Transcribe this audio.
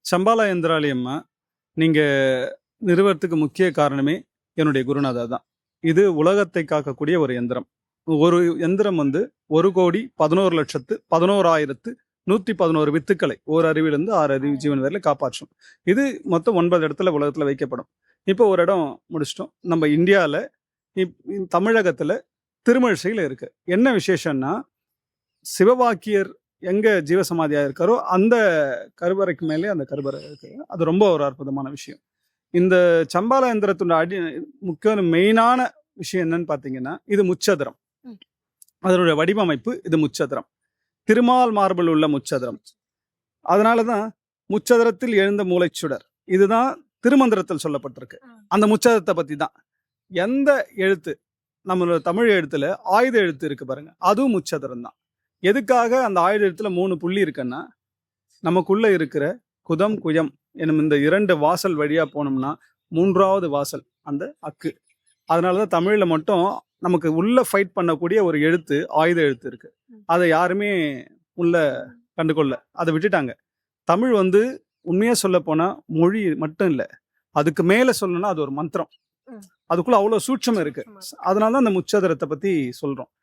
சம்பாலா எந்திராலயம்மா நீங்க நிறுவனத்துக்கு முக்கிய காரணமே என்னுடைய குருநாதர் தான். இது உலகத்தை காக்கக்கூடிய ஒரு எந்திரம். ஒரு எந்திரம் வந்து 1,11,11,111 வித்துக்களை ஓர் அறிவிலிருந்து 6 அறிவு ஜீவன் வரையில காப்பாற்றும். இது மொத்தம் 9 இடத்துல உலகத்துல வைக்கப்படும். இப்போ ஒரு இடம் முடிச்சிட்டோம். நம்ம இந்தியாவில் தமிழகத்துல திருமழிசையில் இருக்கு. என்ன விசேஷம்னா, சிவவாக்கியர் எங்க ஜீவசமாதியா இருக்காரோ அந்த கருவறைக்கு மேலே அந்த கருவறை இருக்கு. அது ரொம்ப ஒரு அற்புதமான விஷயம். இந்த சம்பால எந்திரத்தோட முக்கிய மெயினான விஷயம் என்னன்னு பாத்தீங்கன்னா, இது முச்சதுரம். அதனுடைய வடிவமைப்பு இது முச்சதுரம். திருமால் மார்பில் உள்ள முச்சதுரம். அதனாலதான் முச்சதுரத்தில் எழுந்த மூளைச்சுடர். இதுதான் திருமந்திரத்தில் சொல்லப்பட்டிருக்கு. அந்த முச்சதுரத்தை பத்தி தான். எந்த எழுத்து நம்மளோட தமிழ் எழுத்துல ஆயுத எழுத்து இருக்கு பாருங்க, அதுவும் முச்சதுரம் தான். எதுக்காக அந்த ஆயுத எழுத்துல 3 புள்ளி இருக்குன்னா, நமக்குள்ள இருக்கிற குதம் குயம் எனும் இந்த 2 வாசல் வழியா போனோம்னா 3வது வாசல் அந்த அக்கு. அதனாலதான் தமிழ்ல மட்டும் நமக்கு உள்ள ஃபைட் பண்ணக்கூடிய ஒரு எழுத்து ஆயுத எழுத்து இருக்கு. அதை யாருமே உள்ள கண்டுகொள்ள, அதை விட்டுட்டாங்க. தமிழ் வந்து உண்மையா சொல்ல போனா மொழி மட்டும் இல்லை, அதுக்கு மேல சொல்லணும்னா அது ஒரு மந்திரம். அதுக்குள்ள அவ்வளவு சூட்சம் இருக்கு. அதனாலதான் அந்த முச்சதுரத்தை பத்தி சொல்றோம்.